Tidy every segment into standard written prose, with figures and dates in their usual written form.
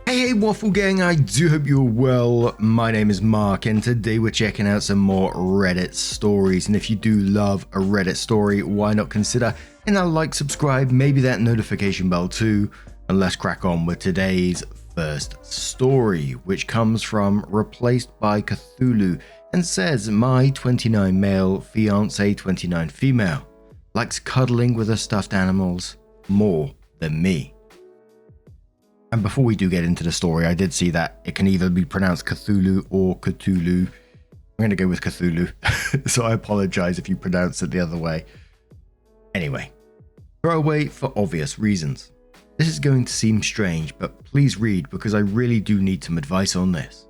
Hey Waffle Gang, I do hope you're well. My name is Mark and today we're checking out some more Reddit stories. And if you do love a Reddit story, why not consider hitting that like, subscribe, maybe that notification bell too. And let's crack on with today's first story, which comes from Replaced by Cthulhu and says, my 29 male fiance 29 female likes cuddling with her stuffed animals more than me. And before we do get into the story, I did see that it can either be pronounced Cthulhu or Cthulhu. I'm going to go with Cthulhu, so I apologize if you pronounce it the other way. Anyway, throwaway for obvious reasons. This is going to seem strange, but please read because I really do need some advice on this.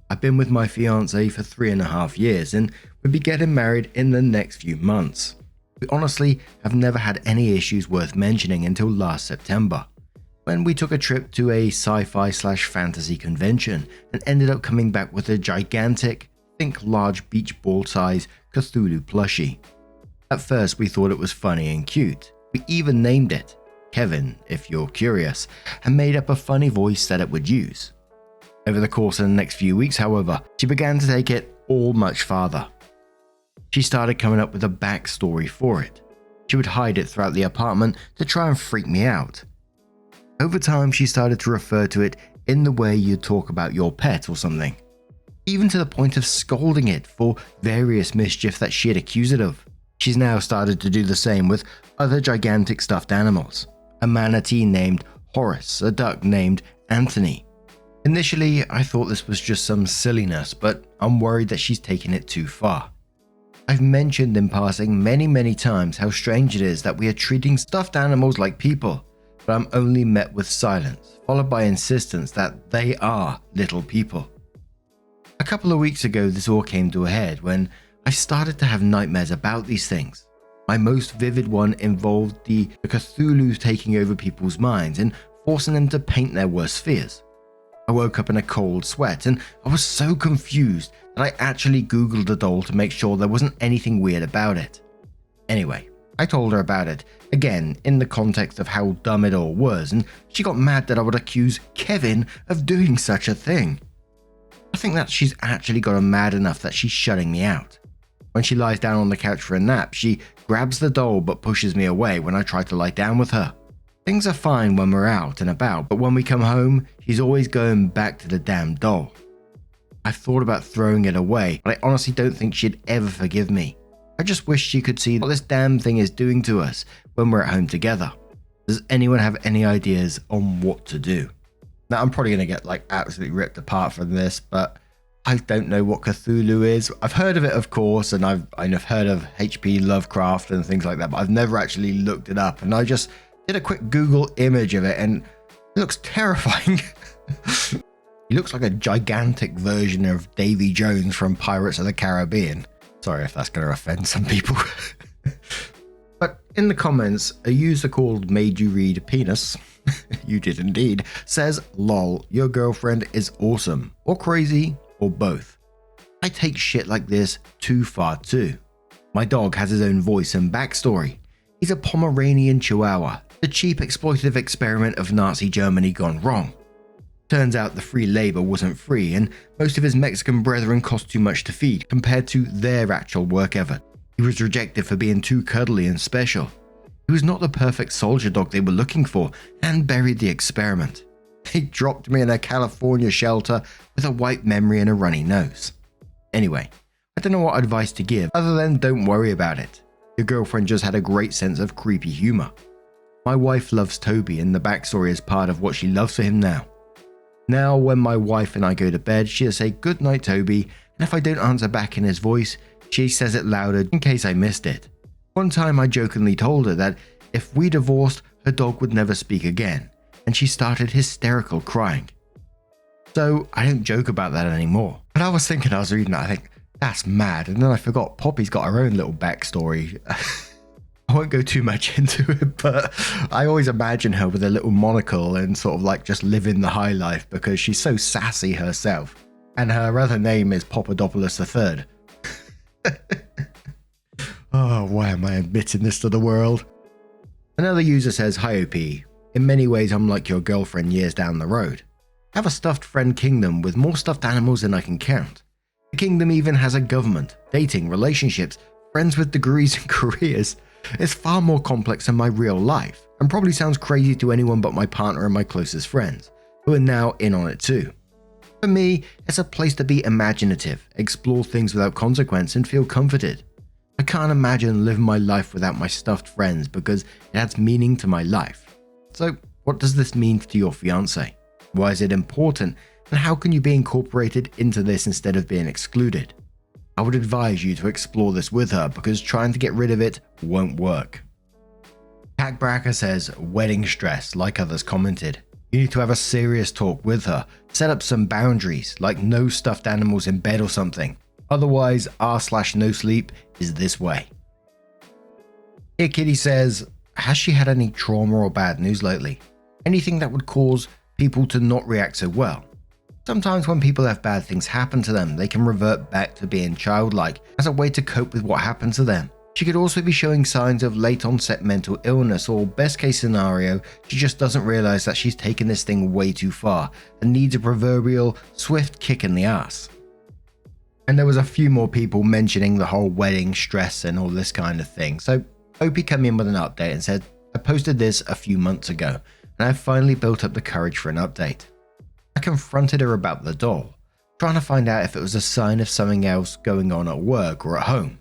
I've been with my fiance for 3.5 years and we'll be getting married in the next few months. We honestly have never had any issues worth mentioning until last September, when we took a trip to a sci-fi/fantasy convention and ended up coming back with a gigantic, think large beach ball size Cthulhu plushie. At first we thought it was funny and cute. We even named it Kevin, if you're curious, and made up a funny voice that it would use. Over the course of the next few weeks, however, she began to take it all much farther. She started coming up with a backstory for it. She would hide it throughout the apartment to try and freak me out. Over time, she started to refer to it in the way you talk about your pet or something, even to the point of scolding it for various mischief that she had accused it of. She's now started to do the same with other gigantic stuffed animals, a manatee named Horace, a duck named Anthony. Initially, I thought this was just some silliness, but I'm worried that she's taken it too far. I've mentioned in passing many times how strange it is that we are treating stuffed animals like people, but I'm only met with silence, followed by insistence that they are little people. A couple of weeks ago, this all came to a head when I started to have nightmares about these things. My most vivid one involved the Cthulhu taking over people's minds and forcing them to paint their worst fears. I woke up in a cold sweat and I was so confused that I actually googled the doll to make sure there wasn't anything weird about it. Anyway, I told her about it, again in the context of how dumb it all was, and she got mad that I would accuse Kevin of doing such a thing. I think that she's actually gotten mad enough that she's shutting me out. When she lies down on the couch for a nap, she grabs the doll but pushes me away when I try to lie down with her. Things are fine when we're out and about, but when we come home, she's always going back to the damn doll. I've thought about throwing it away, but I honestly don't think she'd ever forgive me. I just wish she could see what this damn thing is doing to us when we're at home together. Does anyone have any ideas on what to do? Now, I'm probably going to get absolutely ripped apart from this, but I don't know what Cthulhu is. I've heard of it, of course, and I've heard of H.P. Lovecraft and things like that, but I've never actually looked it up. And I just did a quick Google image of it, and it looks terrifying. He looks like a gigantic version of Davy Jones from Pirates of the Caribbean. Sorry if that's going to offend some people. But in the comments, a user called Made You Read Penis, you did indeed, says, lol, your girlfriend is awesome, or crazy, or both. I take shit like this too far too. My dog has his own voice and backstory. He's a Pomeranian Chihuahua, the cheap exploitative experiment of Nazi Germany gone wrong. Turns out the free labor wasn't free, and most of his Mexican brethren cost too much to feed compared to their actual work effort. He was rejected for being too cuddly and special. He was not the perfect soldier dog they were looking for, and buried the experiment. They dropped me in a California shelter with a white memory and a runny nose. Anyway, I don't know what advice to give other than don't worry about it. Your girlfriend just had a great sense of creepy humor. My wife loves Toby, and the backstory is part of what she loves for him now. Now, when my wife and I go to bed, she'll say, "Good night, Toby," and if I don't answer back in his voice, she says it louder in case I missed it. One time I jokingly told her that if we divorced, her dog would never speak again, and she started hysterical crying. So I don't joke about that anymore. But I was thinking, I was reading that, I think, that's mad, and then I forgot Poppy's got her own little backstory. I won't go too much into it, but I always imagine her with a little monocle and sort of just living the high life because she's so sassy herself. And her other name is Papadopoulos III. Oh, why am I admitting this to the world? Another user says, "Hi OP, in many ways I'm like your girlfriend years down the road. I have a stuffed friend kingdom with more stuffed animals than I can count. The kingdom even has a government, dating, relationships, friends with degrees and careers. It's far more complex than my real life, and probably sounds crazy to anyone but my partner and my closest friends, who are now in on it too. For me, it's a place to be imaginative, explore things without consequence, and feel comforted. I can't imagine living my life without my stuffed friends because it adds meaning to my life. So, what does this mean to your fiancé? Why is it important, and how can you be incorporated into this instead of being excluded? I would advise you to explore this with her because trying to get rid of it won't work. Cat Bracker says, wedding stress, like others commented. You need to have a serious talk with her, set up some boundaries, like no stuffed animals in bed or something. Otherwise, r/no sleep is this way. Here Kitty says, has she had any trauma or bad news lately? Anything that would cause people to not react so well? Sometimes when people have bad things happen to them, they can revert back to being childlike as a way to cope with what happened to them. She could also be showing signs of late onset mental illness, or best case scenario, she just doesn't realize that she's taken this thing way too far and needs a proverbial swift kick in the ass. And there was a few more people mentioning the whole wedding stress and all this kind of thing. So Opie came in with an update and said, I posted this a few months ago and I've finally built up the courage for an update. I confronted her about the doll, trying to find out if it was a sign of something else going on at work or at home.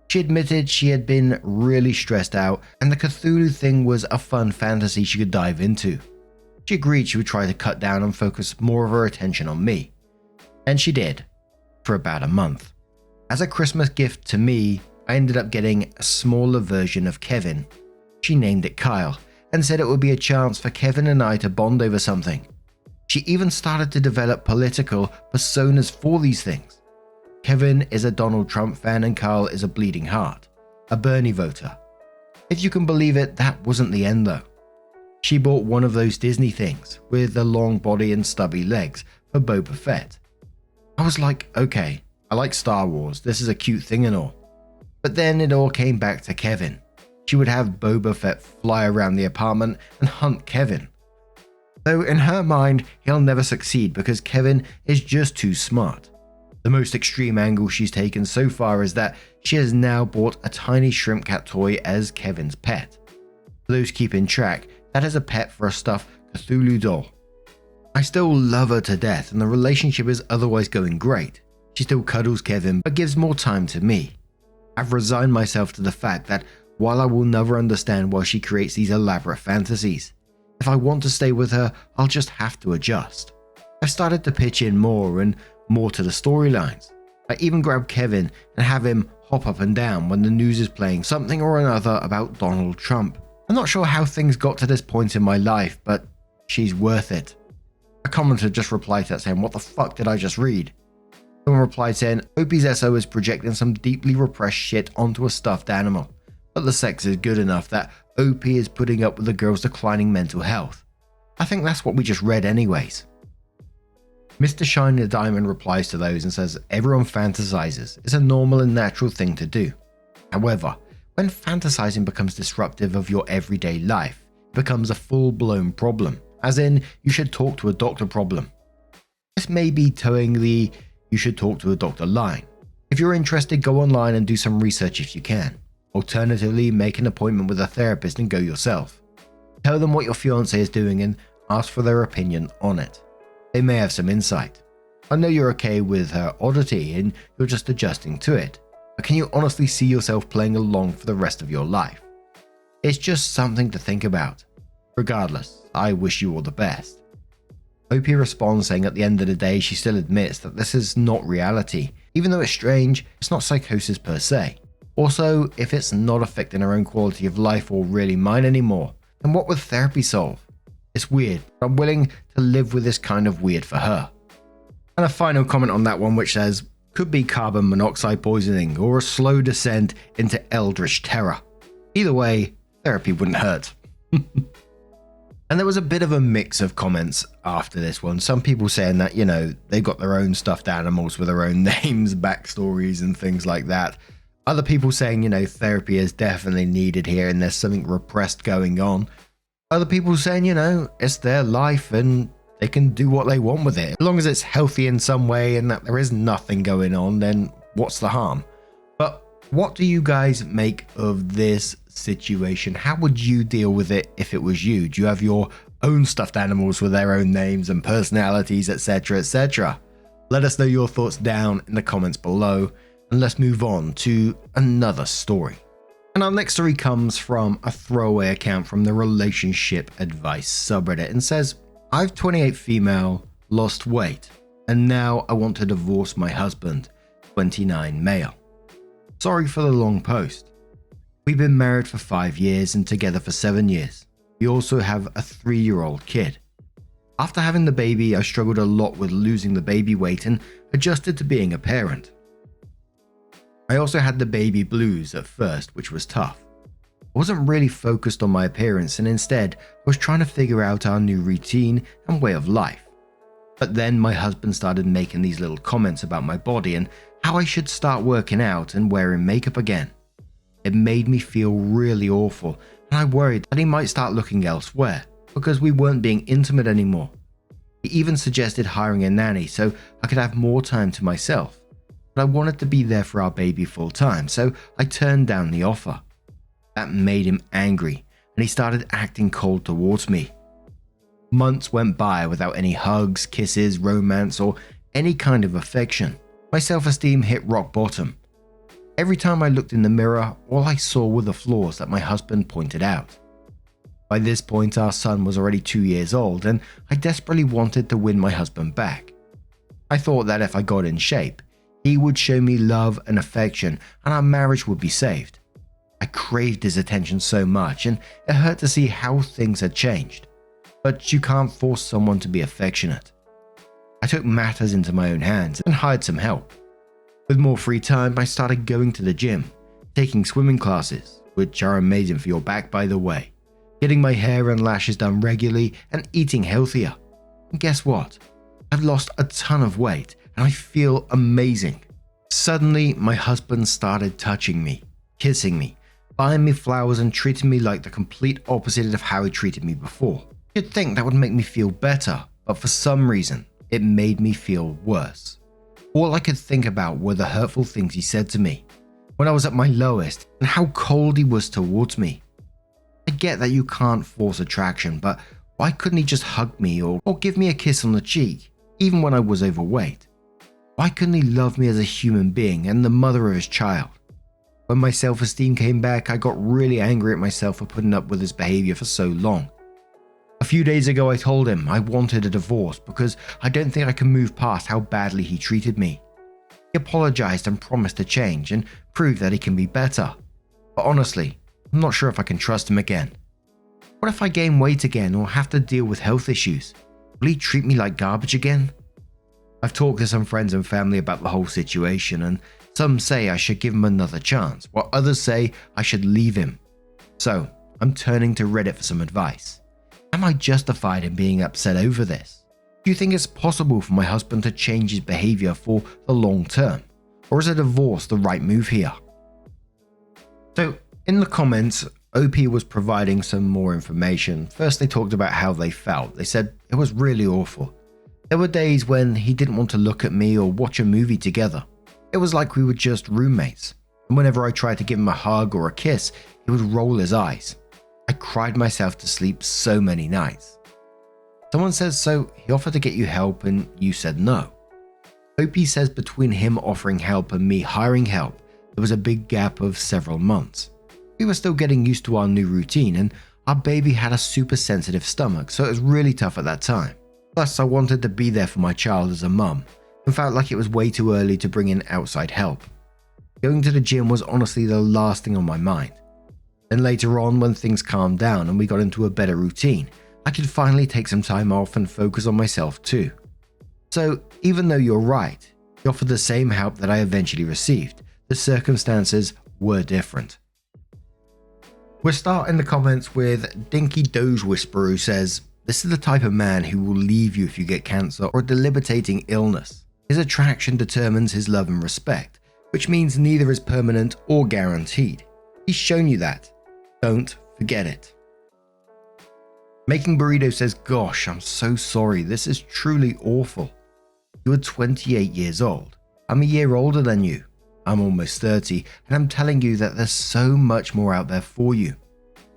She admitted she had been really stressed out and the Cthulhu thing was a fun fantasy she could dive into. She agreed she would try to cut down and focus more of her attention on me. And she did, for about a month. As a Christmas gift to me, I ended up getting a smaller version of Kevin. She named it Kyle and said it would be a chance for Kevin and I to bond over something. She even started to develop political personas for these things. Kevin is a Donald Trump fan and Kyle is a bleeding heart, a Bernie voter. If you can believe it, that wasn't the end though. She bought one of those Disney things with the long body and stubby legs for Boba Fett. I was like, okay, I like Star Wars, this is a cute thing and all. But then it all came back to Kevin. She would have Boba Fett fly around the apartment and hunt Kevin. Though in her mind, he'll never succeed because Kevin is just too smart. The most extreme angle she's taken so far is that she has now bought a tiny shrimp cat toy as Kevin's pet. For those keeping track, that is a pet for a stuffed Cthulhu doll. I still love her to death and the relationship is otherwise going great. She still cuddles Kevin but gives more time to me. I've resigned myself to the fact that while I will never understand why she creates these elaborate fantasies, if I want to stay with her, I'll just have to adjust. I've started to pitch in more and more to the storylines. I even grab Kevin and have him hop up and down when the news is playing something or another about Donald Trump. I'm not sure how things got to this point in my life, but she's worth it. A commenter just replied to that saying, what the fuck did I just read? Someone replied saying, Opie's SO is projecting some deeply repressed shit onto a stuffed animal, but the sex is good enough that OP is putting up with the girl's declining mental health. I think that's what we just read anyways. Mr. Shiny the Diamond replies to those and says, everyone fantasizes. It's a normal and natural thing to do. However, when fantasizing becomes disruptive of your everyday life, it becomes a full-blown problem, as in you should talk to a doctor problem. This may be towing the you should talk to a doctor line. If you're interested, go online and do some research if you can. Alternatively, make an appointment with a therapist and go yourself. Tell them what your fiancé is doing and ask for their opinion on it. They may have some insight. I know you're okay with her oddity and you're just adjusting to it, but can you honestly see yourself playing along for the rest of your life? It's just something to think about. Regardless, I wish you all the best. OP responds saying at the end of the day she still admits that this is not reality. Even though it's strange, it's not psychosis per se. Also, if it's not affecting her own quality of life or really mine anymore, then what would therapy solve? It's weird, but I'm willing to live with this kind of weird for her. And a final comment on that one which says, could be carbon monoxide poisoning or a slow descent into eldritch terror. Either way, therapy wouldn't hurt. And there was a bit of a mix of comments after this one. Some people saying that, you know, they've got their own stuffed animals with their own names, backstories and things like that. Other people saying, you know, therapy is definitely needed here and there's something repressed going on. Other people saying, you know, it's their life and They can do what they want with it. As long as it's healthy in some way and that there is nothing going on, then what's the harm? But what do you guys make of this situation? How would you deal with it if it was you? Do you have your own stuffed animals with their own names and personalities, etc., etc.? Let us know your thoughts down in the comments below, and let's move on to another story. And our next story comes from a throwaway account from the relationship advice subreddit and says, I've 28 female, lost weight, and now I want to divorce my husband, 29 male. Sorry for the long post. We've been married for 5 years and together for 7 years. We also have a 3-year-old kid. After having the baby, I struggled a lot with losing the baby weight and adjusted to being a parent. I also had the baby blues at first, which was tough. I wasn't really focused on my appearance and instead was trying to figure out our new routine and way of life. But then my husband started making these little comments about my body and how I should start working out and wearing makeup again. It made me feel really awful, and I worried that he might start looking elsewhere because we weren't being intimate anymore. He even suggested hiring a nanny so I could have more time to myself. But I wanted to be there for our baby full time, so I turned down the offer. That made him angry, and he started acting cold towards me. Months went by without any hugs, kisses, romance, or any kind of affection. My self-esteem hit rock bottom. Every time I looked in the mirror, all I saw were the flaws that my husband pointed out. By this point, our son was already 2 years old, and I desperately wanted to win my husband back. I thought that if I got in shape, he would show me love and affection, and our marriage would be saved. I craved his attention so much, and it hurt to see how things had changed. But you can't force someone to be affectionate. I took matters into my own hands and hired some help. With more free time, I started going to the gym, taking swimming classes, which are amazing for your back by the way, getting my hair and lashes done regularly, and eating healthier. And guess what? I've lost a ton of weight and I feel amazing. Suddenly, my husband started touching me, kissing me, buying me flowers and treating me like the complete opposite of how he treated me before. You'd think that would make me feel better, but for some reason, it made me feel worse. All I could think about were the hurtful things he said to me when I was at my lowest and how cold he was towards me. I get that you can't force attraction, but why couldn't he just hug me or give me a kiss on the cheek, even when I was overweight? Why couldn't he love me as a human being and the mother of his child? When my self-esteem came back, I got really angry at myself for putting up with his behavior for so long. A few days ago, I told him I wanted a divorce because I don't think I can move past how badly he treated me. He apologized and promised to change and prove that he can be better. But honestly, I'm not sure if I can trust him again. What if I gain weight again or have to deal with health issues? Will he treat me like garbage again? I've talked to some friends and family about the whole situation, and some say I should give him another chance, while others say I should leave him. So, I'm turning to Reddit for some advice. Am I justified in being upset over this? Do you think it's possible for my husband to change his behavior for the long term? Or is a divorce the right move here? So, in the comments, OP was providing some more information. First, they talked about how they felt. They said it was really awful. There were days when he didn't want to look at me or watch a movie together. It was like we were just roommates. And whenever I tried to give him a hug or a kiss, he would roll his eyes. I cried myself to sleep so many nights. Someone says, so he offered to get you help and you said no. OP says between him offering help and me hiring help, there was a big gap of several months. We were still getting used to our new routine and our baby had a super sensitive stomach, so it was really tough at that time. Plus, I wanted to be there for my child as a mum and felt like it was way too early to bring in outside help. Going to the gym was honestly the last thing on my mind. Then later on, when things calmed down and we got into a better routine, I could finally take some time off and focus on myself too. So, even though you're right, he offered the same help that I eventually received, the circumstances were different. We'll start in the comments with Dinky Doge Whisperer, who says, this is the type of man who will leave you if you get cancer or a debilitating illness. His attraction determines his love and respect, which means neither is permanent or guaranteed. He's shown you that. Don't forget it. Making Burrito says, "Gosh, I'm so sorry. This is truly awful. You are 28 years old. I'm a year older than you. I'm almost 30, and I'm telling you that there's so much more out there for you.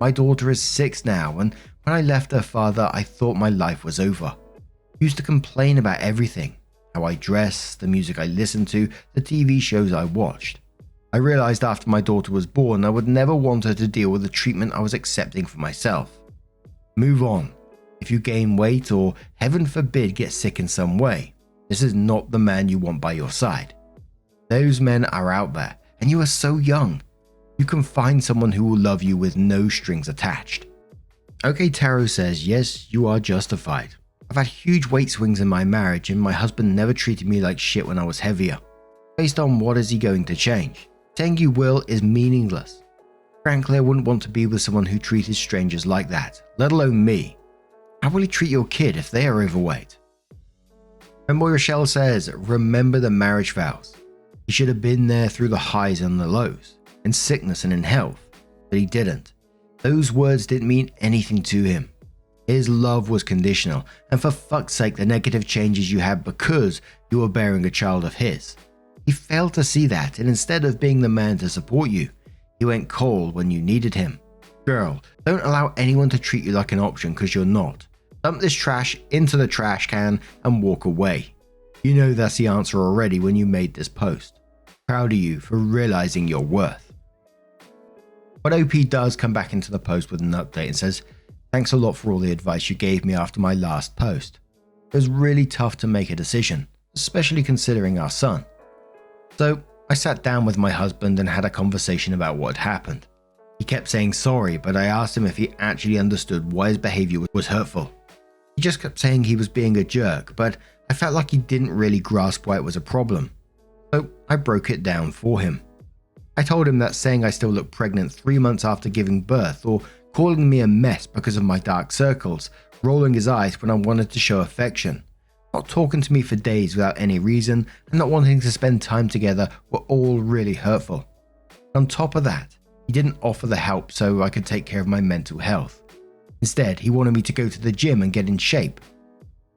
My daughter is 6 now, and when I left her father, I thought my life was over. I used to complain about everything, how I dressed, the music I listened to, the TV shows I watched. I realized after my daughter was born, I would never want her to deal with the treatment I was accepting for myself. Move on. If you gain weight or, heaven forbid, get sick in some way, this is not the man you want by your side. Those men are out there, and you are so young. You can find someone who will love you with no strings attached." OK Taro says, "Yes, you are justified. I've had huge weight swings in my marriage, and my husband never treated me like shit when I was heavier. Based on what is he going to change? Saying you will is meaningless. Frankly, I wouldn't want to be with someone who treated strangers like that, let alone me. How will he treat your kid if they are overweight?" And Rochelle says, "Remember the marriage vows. He should have been there through the highs and the lows, in sickness and in health, but he didn't. Those words didn't mean anything to him. His love was conditional, and for fuck's sake, the negative changes you had because you were bearing a child of his. He failed to see that, and instead of being the man to support you, he went cold when you needed him. Girl, don't allow anyone to treat you like an option because you're not. Dump this trash into the trash can and walk away. You know that's the answer already when you made this post. Proud of you for realizing your worth." But OP does come back into the post with an update and says, "Thanks a lot for all the advice you gave me after my last post. It was really tough to make a decision, especially considering our son. So I sat down with my husband and had a conversation about what had happened. He kept saying sorry, but I asked him if he actually understood why his behavior was hurtful. He just kept saying he was being a jerk, but I felt like he didn't really grasp why it was a problem. So I broke it down for him. I told him that saying I still looked pregnant 3 months after giving birth, or calling me a mess because of my dark circles, rolling his eyes when I wanted to show affection, not talking to me for days without any reason, and not wanting to spend time together were all really hurtful. On top of that, he didn't offer the help so I could take care of my mental health. Instead, he wanted me to go to the gym and get in shape.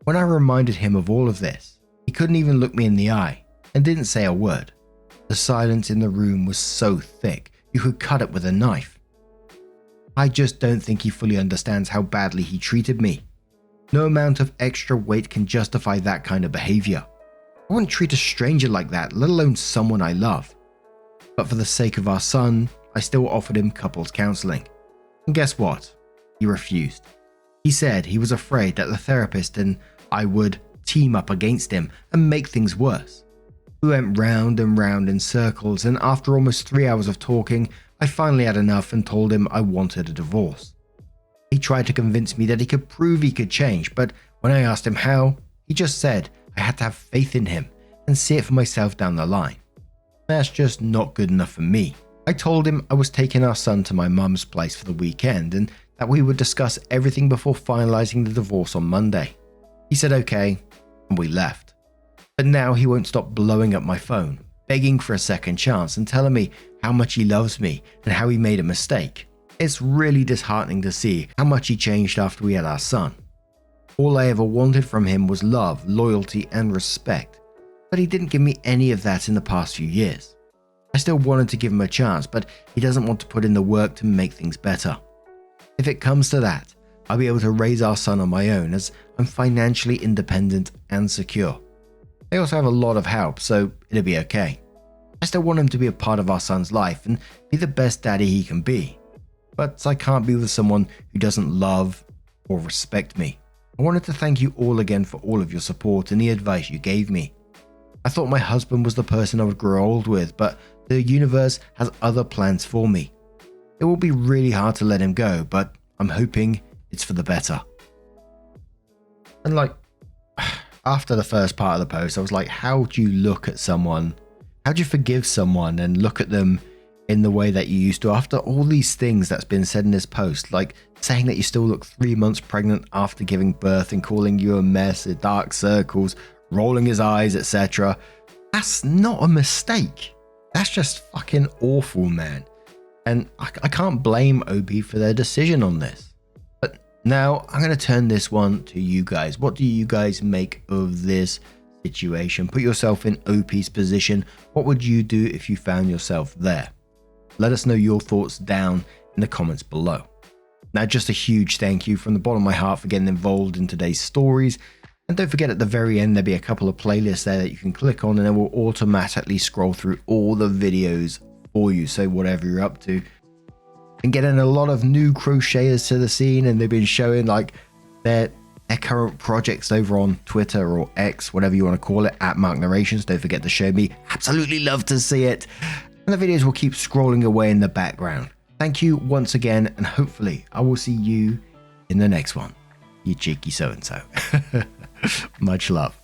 When I reminded him of all of this, he couldn't even look me in the eye and didn't say a word. The silence in the room was so thick, you could cut it with a knife. I just don't think he fully understands how badly he treated me. No amount of extra weight can justify that kind of behavior. I wouldn't treat a stranger like that, let alone someone I love. But for the sake of our son, I still offered him couples counseling. And guess what? He refused. He said he was afraid that the therapist and I would team up against him and make things worse. We went round and round in circles, and after almost 3 hours of talking, I finally had enough and told him I wanted a divorce. He tried to convince me that he could prove he could change, but when I asked him how, he just said I had to have faith in him and see it for myself down the line. That's just not good enough for me. I told him I was taking our son to my mum's place for the weekend and that we would discuss everything before finalizing the divorce on Monday. He said okay, and we left. But now he won't stop blowing up my phone, begging for a second chance and telling me how much he loves me and how he made a mistake. It's really disheartening to see how much he changed after we had our son. All I ever wanted from him was love, loyalty, and respect, but he didn't give me any of that in the past few years. I still wanted to give him a chance, but he doesn't want to put in the work to make things better. If it comes to that, I'll be able to raise our son on my own as I'm financially independent and secure. I also have a lot of help, so it'll be okay. I still want him to be a part of our son's life and be the best daddy he can be. But I can't be with someone who doesn't love or respect me. I wanted to thank you all again for all of your support and the advice you gave me. I thought my husband was the person I would grow old with, but the universe has other plans for me. It will be really hard to let him go, but I'm hoping it's for the better." And after the first part of the post, I was like, how do you look at someone? How do you forgive someone and look at them in the way that you used to after all these things that's been said in this post, like saying that you still look 3 months pregnant after giving birth and calling you a mess, dark circles, rolling his eyes, etc. That's not a mistake. That's just fucking awful, man. And I can't blame OB for their decision on this. But Now, I'm going to turn this one to you guys. What do you guys make of this situation? Put yourself in OP's position. What would you do if you found yourself there? Let us know your thoughts down in the comments below. Now, just a huge thank you from the bottom of my heart for getting involved in today's stories. And don't forget, at the very end, there'll be a couple of playlists there that you can click on, and it will automatically scroll through all the videos for you. So whatever you're up to. And getting a lot of new crocheters to the scene, and they've been showing like their current projects over on Twitter or X, whatever you want to call it, at Mark Narrations. Don't forget to show me. Absolutely love to see it. And the videos will keep scrolling away in the background. Thank you once again, and hopefully I will see you in the next one. You cheeky so-and-so. Much love.